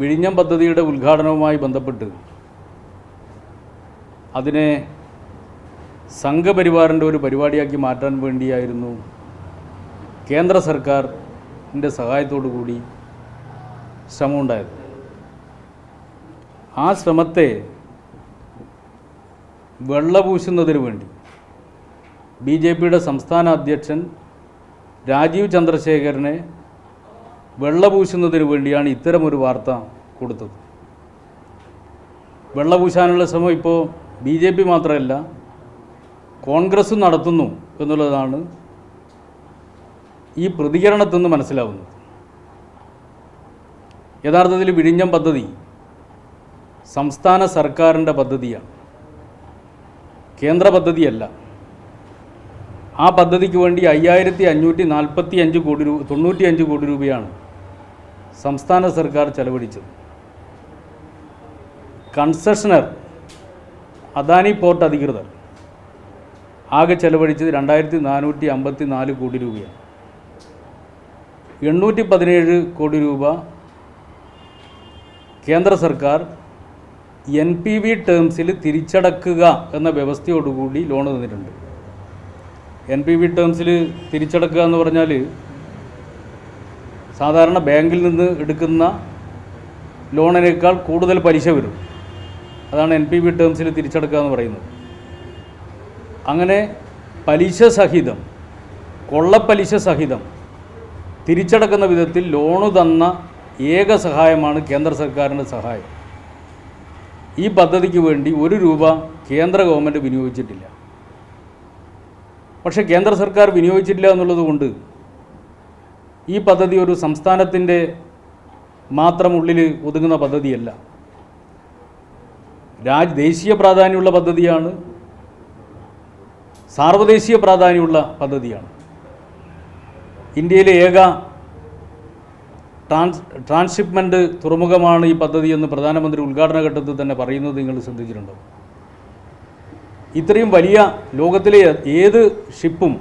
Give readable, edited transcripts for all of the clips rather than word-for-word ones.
വിഴിഞ്ഞം പദ്ധതിയുടെ ഉദ്ഘാടനവുമായി ബന്ധപ്പെട്ട് അതിനെ സംഘപരിവാറിൻ്റെ ഒരു പരിപാടിയാക്കി മാറ്റാൻ വേണ്ടിയായിരുന്നു കേന്ദ്ര സർക്കാരിൻ്റെ സഹായത്തോടു കൂടി ശ്രമമുണ്ടായത്. ആ ശ്രമത്തെ വെള്ളപൂശുന്നതിന് വേണ്ടി BJPയുടെ സംസ്ഥാന അധ്യക്ഷൻ രാജീവ് ചന്ദ്രശേഖരനെ വെള്ളപൂശുന്നതിന് വേണ്ടിയാണ് ഇത്തരമൊരു വാർത്ത കൊടുത്തത്. വെള്ളപൂശാനുള്ള ശ്രമം ഇപ്പോൾ BJP മാത്രമല്ല കോൺഗ്രസും നടത്തുന്നു എന്നുള്ളതാണ് ഈ പ്രതികരണത്തിൽ നിന്ന് മനസ്സിലാവുന്നത്. യഥാർത്ഥത്തിൽ വിഴിഞ്ഞം പദ്ധതി സംസ്ഥാന സർക്കാരിൻ്റെ പദ്ധതിയാണ്, കേന്ദ്ര പദ്ധതിയല്ല. ആ പദ്ധതിക്ക് വേണ്ടി 5595 കോടി രൂപയാണ് സംസ്ഥാന സർക്കാർ ചെലവഴിച്ചത്. കൺസെഷണർ അദാനി പോർട്ട് അധികൃതർ ആകെ ചെലവഴിച്ചത് 2454 കോടി രൂപയാണ്. 817 കോടി രൂപ കേന്ദ്ര സർക്കാർ NPV ടേംസിൽ തിരിച്ചടക്കുക എന്ന വ്യവസ്ഥയോടുകൂടി ലോൺ തന്നിട്ടുണ്ട്. NPV ടേംസിൽ തിരിച്ചടക്കുക എന്ന് പറഞ്ഞാൽ സാധാരണ ബാങ്കിൽ നിന്ന് എടുക്കുന്ന ലോണിനേക്കാൾ കൂടുതൽ പലിശ വരും. അതാണ് NPV ടേംസിൽ തിരിച്ചടക്കുക എന്ന് പറയുന്നത്. അങ്ങനെ പലിശ സഹിതം, കൊള്ളപ്പലിശ സഹിതം തിരിച്ചടക്കുന്ന വിധത്തിൽ ലോണ് തന്ന ഏക സഹായമാണ് കേന്ദ്ര സർക്കാരിൻ്റെ സഹായം. ഈ പദ്ധതിക്ക് വേണ്ടി 1 രൂപ കേന്ദ്ര ഗവൺമെൻറ് വിനിയോഗിച്ചിട്ടില്ല. പക്ഷേ കേന്ദ്ര സർക്കാർ വിനിയോഗിച്ചിട്ടില്ല എന്നുള്ളതുകൊണ്ട് ഈ പദ്ധതി ഒരു സംസ്ഥാനത്തിൻ്റെ മാത്രം ഉള്ളിൽ ഒതുങ്ങുന്ന പദ്ധതിയല്ല. ദേശീയ പ്രാധാന്യമുള്ള പദ്ധതിയാണ്, സാർവദേശീയ പ്രാധാന്യമുള്ള പദ്ധതിയാണ്. ഇന്ത്യയിലെ ഏക ട്രാൻസ്ഷിപ്മെൻറ്റ് തുറമുഖമാണ് ഈ പദ്ധതി എന്ന് പ്രധാനമന്ത്രി ഉദ്ഘാടന ഘട്ടത്തിൽ തന്നെ പറയുന്നത് നിങ്ങൾ ശ്രദ്ധിച്ചിട്ടുണ്ടോ? ഇത്രയും വലിയ ലോകത്തിലെ ഏത് ഷിപ്പും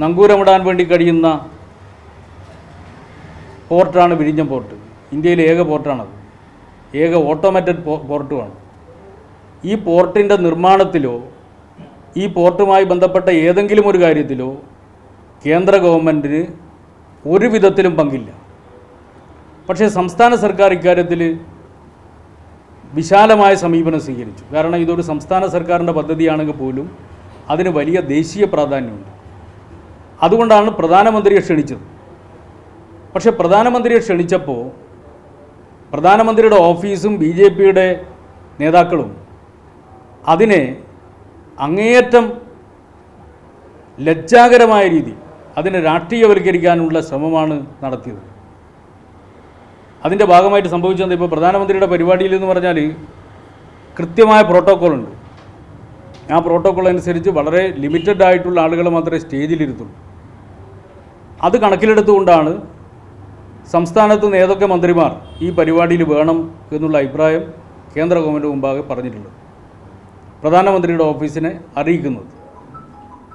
നങ്കൂരമിടാൻ വേണ്ടി കഴിയുന്ന പോർട്ടാണ് വിഴിഞ്ഞം പോർട്ട്. ഇന്ത്യയിലെ ഏക പോർട്ടാണത്, ഏക ഓട്ടോമാറ്റഡ് പോർട്ടുമാണ്. ഈ പോർട്ടിൻ്റെ നിർമ്മാണത്തിലോ ഈ പോർട്ടുമായി ബന്ധപ്പെട്ട ഏതെങ്കിലും ഒരു കാര്യത്തിലോ കേന്ദ്ര ഗവൺമെൻറ്റിന് ഒരു വിധത്തിലും പങ്കില്ല. പക്ഷേ സംസ്ഥാന സർക്കാർ ഇക്കാര്യത്തിൽ വിശാലമായ സമീപനം സ്വീകരിച്ചു. കാരണം ഇതൊരു സംസ്ഥാന സർക്കാരിൻ്റെ പദ്ധതിയാണെങ്കിൽ പോലും അതിന് വലിയ ദേശീയ പ്രാധാന്യമുണ്ട്. അതുകൊണ്ടാണ് പ്രധാനമന്ത്രിയെ ക്ഷണിച്ചത്. പക്ഷേ പ്രധാനമന്ത്രിയെ ക്ഷണിച്ചപ്പോൾ പ്രധാനമന്ത്രിയുടെ ഓഫീസും BJPയുടെ നേതാക്കളും അതിനെ അങ്ങേയറ്റം ലജ്ജാകരമായ രീതി അതിനെ രാഷ്ട്രീയവൽക്കരിക്കാനുള്ള ശ്രമമാണ് നടത്തിയത്. അതിൻ്റെ ഭാഗമായിട്ട് സംഭവിച്ചത് ഇപ്പോൾ പ്രധാനമന്ത്രിയുടെ പരിപാടിയിൽ എന്ന് പറഞ്ഞാൽ കൃത്യമായ പ്രോട്ടോക്കോളുണ്ട്. ആ പ്രോട്ടോക്കോൾ അനുസരിച്ച് വളരെ ലിമിറ്റഡ് ആയിട്ടുള്ള ആളുകളെ മാത്രമേ സ്റ്റേജിലിരുത്തുള്ളൂ. അത് കണക്കിലെടുത്തുകൊണ്ടാണ് സംസ്ഥാനത്ത് നിന്ന് ഏതൊക്കെ മന്ത്രിമാർ ഈ പരിപാടിയിൽ വേണം എന്നുള്ള അഭിപ്രായം കേന്ദ്ര ഗവൺമെൻറ് മുമ്പാകെ പറഞ്ഞിട്ടുള്ളത്, പ്രധാനമന്ത്രിയുടെ ഓഫീസിനെ അറിയിക്കുന്നത്.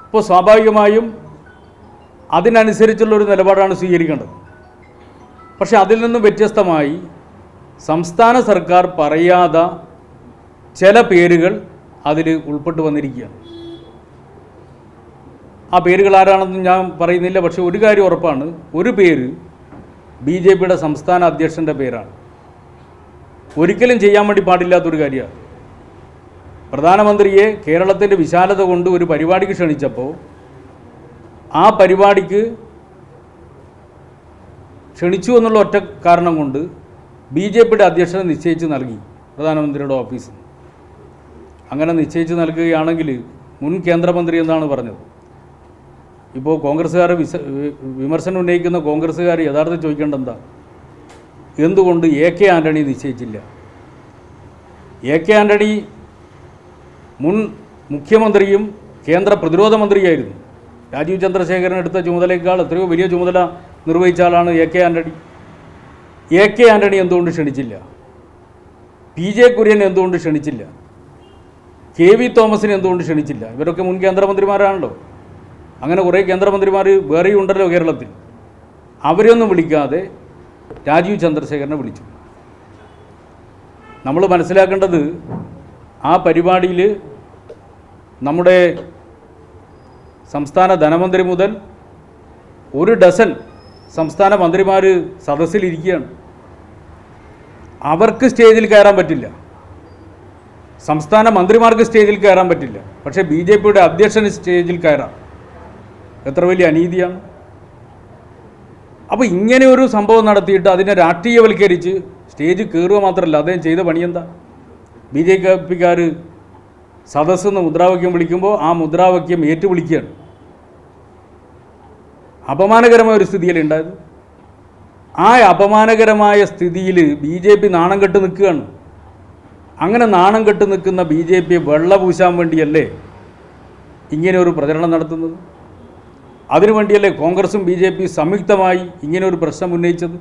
ഇപ്പോൾ സ്വാഭാവികമായും അതിനനുസരിച്ചുള്ളൊരു നിലപാടാണ് സ്വീകരിക്കേണ്ടത്. പക്ഷേ അതിൽ നിന്നും വ്യത്യസ്തമായി സംസ്ഥാന സർക്കാർ പറയാതെ ചില പേരുകൾ അതിൽ ഉൾപ്പെട്ട് വന്നിരിക്കുകയാണ്. ആ പേരുകൾ ആരാണെന്ന് ഞാൻ പറയുന്നില്ല. പക്ഷേ ഒരു കാര്യം ഉറപ്പാണ്, ഒരു പേര് BJPയുടെ സംസ്ഥാന അധ്യക്ഷൻ്റെ പേരാണ്. ഒരിക്കലും ചെയ്യാൻ വേണ്ടി പാടില്ലാത്തൊരു കാര്യമാണ്. പ്രധാനമന്ത്രിയെ കേരളത്തിൻ്റെ വിശാലത കൊണ്ട് ഒരു പരിപാടിക്ക് ക്ഷണിച്ചപ്പോൾ ആ പരിപാടിക്ക് ക്ഷണിച്ചു എന്നുള്ള ഒറ്റ കാരണം കൊണ്ട് BJPയുടെ അധ്യക്ഷനെ നിശ്ചയിച്ച് നൽകി പ്രധാനമന്ത്രിയുടെ ഓഫീസ്. അങ്ങനെ നിശ്ചയിച്ച് നൽകുകയാണെങ്കിൽ മുൻ കേന്ദ്രമന്ത്രി എന്നാണ് പറഞ്ഞത്. ഇപ്പോൾ കോൺഗ്രസ്സുകാർ വിമർശനം ഉന്നയിക്കുന്ന കോൺഗ്രസ്സുകാർ യഥാർത്ഥത്തിൽ ചോദിക്കേണ്ടത് എന്താ, എന്തുകൊണ്ട് AK ആൻ്റണി നിശ്ചയിച്ചില്ല? AK ആൻ്റണി മുൻ മുഖ്യമന്ത്രിയും കേന്ദ്ര പ്രതിരോധ മന്ത്രിയായിരുന്നു. രാജീവ് ചന്ദ്രശേഖരൻ എടുത്ത ചുമതലയേക്കാൾ എത്രയോ വലിയ ചുമതല നിർവഹിച്ച ആളാണ് AK ആൻ്റണി. AK ആൻ്റണി എന്തുകൊണ്ട് ക്ഷണിച്ചില്ല? PJ കുര്യൻ എന്തുകൊണ്ട് ക്ഷണിച്ചില്ല? KV തോമസിനെ എന്തുകൊണ്ട് ക്ഷണിച്ചില്ല? ഇവരൊക്കെ മുൻ കേന്ദ്രമന്ത്രിമാരാണല്ലോ. അങ്ങനെ കുറേ കേന്ദ്രമന്ത്രിമാർ വേറെയും ഉണ്ടല്ലോ കേരളത്തിൽ. അവരെയൊന്നും വിളിക്കാതെ രാജീവ് ചന്ദ്രശേഖരനെ വിളിച്ചു. നമ്മൾ മനസ്സിലാക്കേണ്ടത് ആ പരിപാടിയിൽ നമ്മുടെ സംസ്ഥാന ധനമന്ത്രി മുതൽ ഒരു ഡസൻ സംസ്ഥാന മന്ത്രിമാർ സദസ്സിലിരിക്കുകയാണ്. അവർക്ക് സ്റ്റേജിൽ കയറാൻ പറ്റില്ല, സംസ്ഥാന മന്ത്രിമാർക്ക് സ്റ്റേജിൽ കയറാൻ പറ്റില്ല. പക്ഷേ BJPയുടെ അധ്യക്ഷന് സ്റ്റേജിൽ കയറാം. എത്ര വലിയ അനീതിയാണ്! അപ്പോൾ ഇങ്ങനെ ഒരു സംഭവം നടത്തിയിട്ട് അതിനെ രാഷ്ട്രീയവൽക്കരിച്ച് സ്റ്റേജ് കയറുക മാത്രമല്ല, അദ്ദേഹം ചെയ്ത പണിയെന്താ? BJPക്കാർ സദസ്സെന്ന് മുദ്രാവാക്യം വിളിക്കുമ്പോൾ ആ മുദ്രാവാക്യം ഏറ്റുവിളിക്കുകയാണ്. അപമാനകരമായ ഒരു സ്ഥിതിയല്ലേ ഉണ്ടായത്? ആ അപമാനകരമായ സ്ഥിതിയിൽ BJP നാണം കെട്ട് നിൽക്കുകയാണ്. അങ്ങനെ നാണം കെട്ട് നിൽക്കുന്ന BJPയെ വെള്ളപൂശാൻ വേണ്ടിയല്ലേ ഇങ്ങനെ ഒരു പ്രചരണം നടത്തുന്നത്? അതിനുവേണ്ടിയല്ലേ കോൺഗ്രസും BJP സംയുക്തമായി ഇങ്ങനെ ഒരു പ്രശ്നം ഉന്നയിച്ചത്?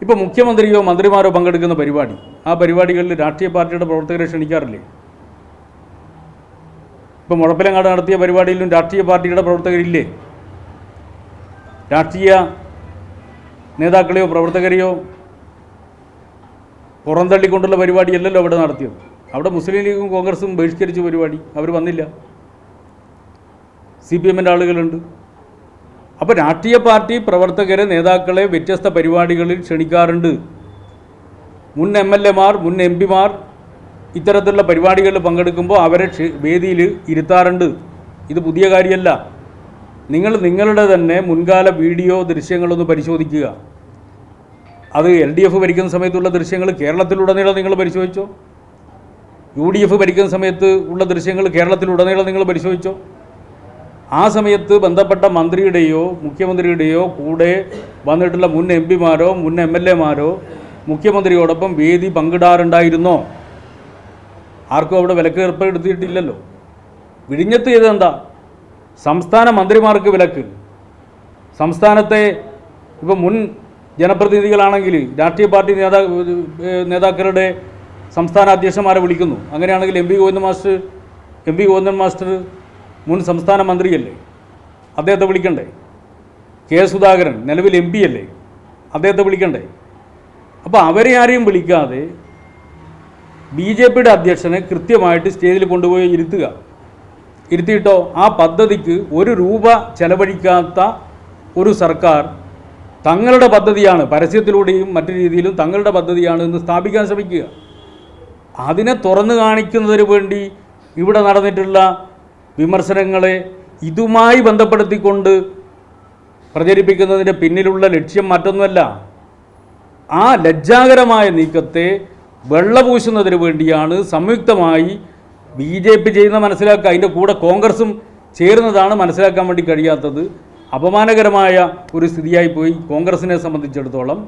ഇപ്പോൾ മുഖ്യമന്ത്രിയോ മന്ത്രിമാരോ പങ്കെടുക്കുന്ന പരിപാടി, ആ പരിപാടികളിൽ രാഷ്ട്രീയ പാർട്ടിയുടെ പ്രവർത്തകരെ ക്ഷണിക്കാറില്ലേ? ഇപ്പോൾ മുഴപ്പിലങ്ങാട് നടത്തിയ പരിപാടിയിലും രാഷ്ട്രീയ പാർട്ടിയുടെ പ്രവർത്തകരില്ലേ? രാഷ്ട്രീയ നേതാക്കളെയോ പ്രവർത്തകരെയോ പുറന്തള്ളിക്കൊണ്ടുള്ള പരിപാടിയല്ലല്ലോ അവിടെ നടത്തിയത്. അവിടെ മുസ്ലിം ലീഗും കോൺഗ്രസും ബഹിഷ്കരിച്ച പരിപാടി, അവർ വന്നില്ല. CPMൻ്റെ ആളുകളുണ്ട്. അപ്പോൾ രാഷ്ട്രീയ പാർട്ടി പ്രവർത്തകരെ, നേതാക്കളെ വ്യത്യസ്ത പരിപാടികളിൽ ക്ഷണിക്കാറുണ്ട്. മുൻ MLAമാർ, മുൻ MP മാർ ഇത്തരത്തിലുള്ള പരിപാടികളിൽ പങ്കെടുക്കുമ്പോൾ അവരെ വേദിയിൽ ഇരുത്താറുണ്ട്. ഇത് പുതിയ കാര്യമല്ല. നിങ്ങൾ നിങ്ങളുടെ തന്നെ മുൻകാല വീഡിയോ ദൃശ്യങ്ങളൊന്ന് പരിശോധിക്കുക. അത് LDF ഭരിക്കുന്ന സമയത്തുള്ള ദൃശ്യങ്ങൾ കേരളത്തിലുടനീളം നിങ്ങൾ പരിശോധിച്ചോ? UDF ഭരിക്കുന്ന സമയത്ത് ഉള്ള ദൃശ്യങ്ങൾ കേരളത്തിലുടനീളം നിങ്ങൾ പരിശോധിച്ചോ? ആ സമയത്ത് ബന്ധപ്പെട്ട മന്ത്രിയുടെയോ മുഖ്യമന്ത്രിയുടെയോ കൂടെ വന്നിട്ടുള്ള മുൻ MP മാരോ മുൻ MLAമാരോ മുഖ്യമന്ത്രിയോടൊപ്പം വേദി പങ്കിടാറുണ്ടായിരുന്നോ? ആർക്കും അവിടെ വിലക്ക് ഏർപ്പെടുത്തിയിട്ടില്ലല്ലോ. വിഴിഞ്ഞത്ത് ചെയ്തെന്താ? സംസ്ഥാന മന്ത്രിമാർക്ക് വിലക്ക്. സംസ്ഥാനത്തെ ഇപ്പോൾ മുൻ ജനപ്രതിനിധികളാണെങ്കിൽ രാഷ്ട്രീയ പാർട്ടി നേതാക്കളുടെ സംസ്ഥാന അധ്യക്ഷന്മാരെ വിളിക്കുന്നു. അങ്ങനെയാണെങ്കിൽ MP ഗോവിന്ദൻ മാസ്റ്റർ മുൻ സംസ്ഥാന മന്ത്രിയല്ലേ, അദ്ദേഹത്തെ വിളിക്കണ്ടേ? സുധാകരൻ നിലവിൽ MP അല്ലേ, അദ്ദേഹത്തെ വിളിക്കണ്ടേ? അപ്പോൾ അവരെ ആരെയും വിളിക്കാതെ BJPയുടെ അധ്യക്ഷനെ കൃത്യമായിട്ട് സ്റ്റേജിൽ കൊണ്ടുപോയി ഇരുത്തിയിട്ടോ ആ പദ്ധതിക്ക് ₹1 ചെലവഴിക്കാത്ത ഒരു സർക്കാർ തങ്ങളുടെ പദ്ധതിയാണ്, പരസ്യത്തിലൂടെയും മറ്റു രീതിയിലും തങ്ങളുടെ പദ്ധതിയാണ് എന്ന് സ്ഥാപിക്കാൻ ശ്രമിക്കുക. അതിനെ തുറന്നു കാണിക്കുന്നതിന് വേണ്ടി ഇവിടെ നടന്നിട്ടുള്ള വിമർശനങ്ങളെ ഇതുമായി ബന്ധപ്പെടുത്തിക്കൊണ്ട് പ്രചരിപ്പിക്കുന്നതിൻ്റെ പിന്നിലുള്ള ലക്ഷ്യം മറ്റൊന്നുമല്ല. ആ ലജ്ജാകരമായ നീക്കത്തെ വെള്ളപൂശുന്നതിന് വേണ്ടിയാണ് സംയുക്തമായി BJP ചെയ്യുന്ന മനസ്സിലാക്കുക. അതിൻ്റെ കൂടെ കോൺഗ്രസും ചേരുന്നതാണ് മനസ്സിലാക്കാൻ വേണ്ടി കഴിയാത്തത്. അപമാനകരമായ ഒരു സ്ഥിതിയായിപ്പോയി കോൺഗ്രസിനെ സംബന്ധിച്ചിടത്തോളം.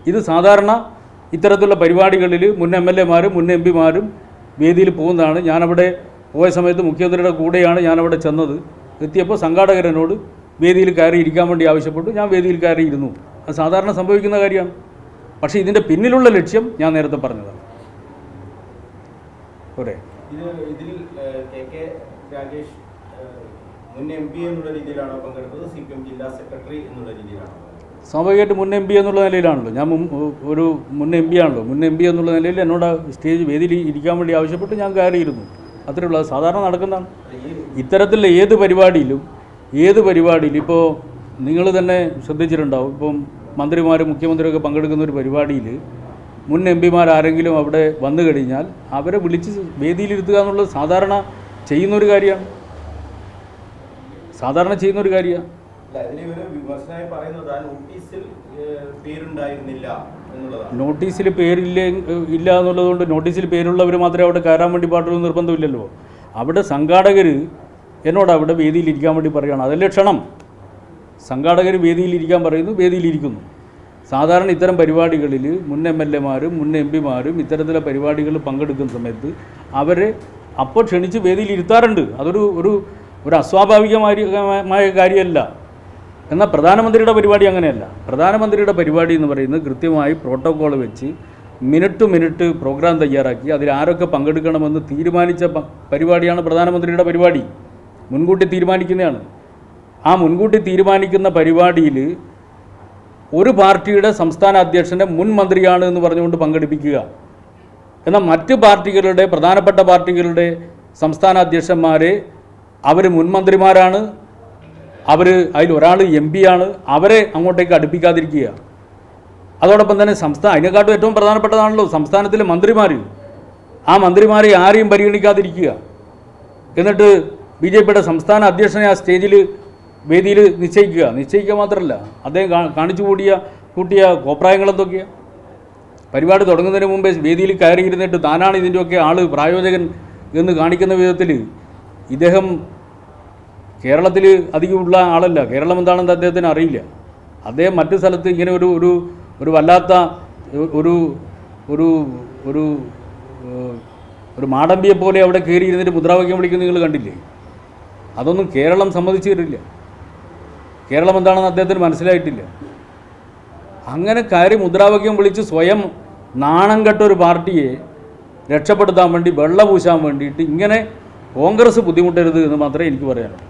ഇത് സാധാരണ ഇത്തരത്തിലുള്ള പരിപാടികളിൽ മുൻ MLAമാരും മുൻ MP മാരും വേദിയിൽ പോകുന്നതാണ്. ഞാനവിടെ പോയ സമയത്ത് മുഖ്യമന്ത്രിയുടെ കൂടെയാണ് ഞാനവിടെ ചെന്നത്. എത്തിയപ്പോൾ സംഘാടകരനോട് വേദിയിൽ കയറി ഇരിക്കാൻ വേണ്ടി ആവശ്യപ്പെട്ടു. ഞാൻ വേദിയിൽ കയറിയിരുന്നു. അത് സാധാരണ സംഭവിക്കുന്ന കാര്യമാണ്. പക്ഷേ ഇതിൻ്റെ പിന്നിലുള്ള ലക്ഷ്യം ഞാൻ നേരത്തെ പറഞ്ഞതാണ്. പോരെ? ഇതിൽ KK രാഗേഷ് മുൻ MP എന്നുള്ള രീതിയിലാണോ പങ്കെടുത്തത്? CPM ജില്ലാ സെക്രട്ടറി എന്നുള്ള രീതിയിലാണോ? സ്വാഭാവികമായിട്ട് മുൻ MP എന്നുള്ള നിലയിലാണല്ലോ. ഞാൻ ഒരു മുൻ MP ആണല്ലോ. മുൻ MP എന്നുള്ള നിലയിൽ എന്നോട് സ്റ്റേജ് വേദിയിൽ ഇരിക്കാൻ വേണ്ടി ആവശ്യപ്പെട്ട് ഞാൻ കയറിയിരുന്നു. അത്രയേ ഉള്ളൂ. അത് സാധാരണ നടക്കുന്നതാണ്. ഇത്തരത്തിലുള്ള ഏത് പരിപാടിയിലും ഇപ്പോൾ നിങ്ങൾ തന്നെ ശ്രദ്ധിച്ചിട്ടുണ്ടാവും. ഇപ്പം മന്ത്രിമാരും മുഖ്യമന്ത്രിയൊക്കെ പങ്കെടുക്കുന്ന ഒരു പരിപാടിയിൽ മുൻ MP ആരെങ്കിലും അവിടെ വന്നു കഴിഞ്ഞാൽ അവരെ വിളിച്ച് വേദിയിലിരുത്തുക എന്നുള്ളത് സാധാരണ ചെയ്യുന്നൊരു കാര്യമാണ്. നോട്ടീസിൽ പേരില്ല എന്നുള്ളതുകൊണ്ട് നോട്ടീസിൽ പേരുള്ളവർ മാത്രമേ അവിടെ കയറാൻ വേണ്ടി പാടുള്ളൂ നിർബന്ധമില്ലല്ലോ. അവിടെ സംഘാടകർ എന്നോട് അവിടെ വേദിയിലിരിക്കാൻ വേണ്ടി പറയുകയാണ്. അതല്ലേ ക്ഷണം. സംഘാടകർ വേദിയിലിരിക്കാൻ പറയുന്നു, വേദിയിലിരിക്കുന്നു. സാധാരണ ഇത്തരം പരിപാടികളിൽ മുൻ MLAമാരും മുൻ MP മാരും ഇത്തരത്തിലുള്ള പരിപാടികളിൽ പങ്കെടുക്കുന്ന സമയത്ത് അപ്പോൾ ക്ഷണിച്ച് വേദിയിൽ ഇരുത്താറുണ്ട്. ഒരു അസ്വാഭാവികമായ കാര്യമല്ല. എന്നാൽ പ്രധാനമന്ത്രിയുടെ പരിപാടി അങ്ങനെയല്ല. പ്രധാനമന്ത്രിയുടെ പരിപാടി എന്ന് പറയുന്നത് കൃത്യമായി പ്രോട്ടോക്കോൾ വെച്ച് മിനിറ്റ് പ്രോഗ്രാം തയ്യാറാക്കി അതിൽ ആരൊക്കെ പങ്കെടുക്കണമെന്ന് തീരുമാനിച്ച പരിപാടിയാണ് പ്രധാനമന്ത്രിയുടെ പരിപാടി. മുൻകൂട്ടി തീരുമാനിക്കുന്നതാണ്. ആ മുൻകൂട്ടി തീരുമാനിക്കുന്ന പരിപാടിയിൽ ഒരു പാർട്ടിയുടെ സംസ്ഥാന അധ്യക്ഷനെ മുൻ മന്ത്രിയാണ് എന്ന് പറഞ്ഞുകൊണ്ട് പങ്കെടുപ്പിക്കുക. എന്നാൽ മറ്റ് പാർട്ടികളുടെ പ്രധാനപ്പെട്ട പാർട്ടികളുടെ സംസ്ഥാന അധ്യക്ഷന്മാരെ അവർ മുൻ മന്ത്രിമാരാണ്, അവർ അതിലൊരാൾ MP ആണ്, അവരെ അങ്ങോട്ടേക്ക് അടുപ്പിക്കാതിരിക്കുക. അതോടൊപ്പം തന്നെ അതിനെക്കാട്ടും ഏറ്റവും പ്രധാനപ്പെട്ടതാണല്ലോ സംസ്ഥാനത്തിലെ മന്ത്രിമാർ. ആ മന്ത്രിമാരെ ആരെയും പരിഗണിക്കാതിരിക്കുക. എന്നിട്ട് BJPയുടെ സംസ്ഥാന അധ്യക്ഷനെ ആ വേദിയിൽ നിശ്ചയിക്കുക മാത്രമല്ല, അദ്ദേഹം കാണിച്ചു കൂട്ടിയ കോപ്രായങ്ങൾ എന്തൊക്കെയാണ്. പരിപാടി തുടങ്ങുന്നതിന് മുമ്പേ വേദിയിൽ കയറിയിരുന്നിട്ട് താനാണ് ഇതിൻ്റെയൊക്കെ പ്രായോജകൻ എന്ന് കാണിക്കുന്ന വിധത്തിൽ ഇദ്ദേഹം കേരളത്തിൽ അധികമുള്ള ആളല്ല. കേരളം എന്താണെന്ന് അദ്ദേഹത്തിന് അറിയില്ല. അദ്ദേഹം മറ്റു സ്ഥലത്ത് ഇങ്ങനെ ഒരു വല്ലാത്ത ഒരു മാടമ്പിയെ പോലെ അവിടെ കയറിയിരുന്നിട്ട് മുദ്രാവാക്യം വിളിക്കുന്നത് നിങ്ങൾ കണ്ടില്ലേ? അതൊന്നും കേരളം സമ്മതിച്ചു തരില്ല. കേരളം എന്താണെന്ന് അദ്ദേഹത്തിന് മനസ്സിലായിട്ടില്ല. അങ്ങനെ കയറി മുദ്രാവാക്യം വിളിച്ച് സ്വയം നാണം കെട്ട ഒരു പാർട്ടിയെ രക്ഷപ്പെടുത്താൻ വേണ്ടി വെള്ള പൂശാൻ വേണ്ടിയിട്ട് ഇങ്ങനെ കോൺഗ്രസ് ബുദ്ധിമുട്ടരുത് എന്ന് മാത്രമേ എനിക്ക് പറയാനുള്ളൂ.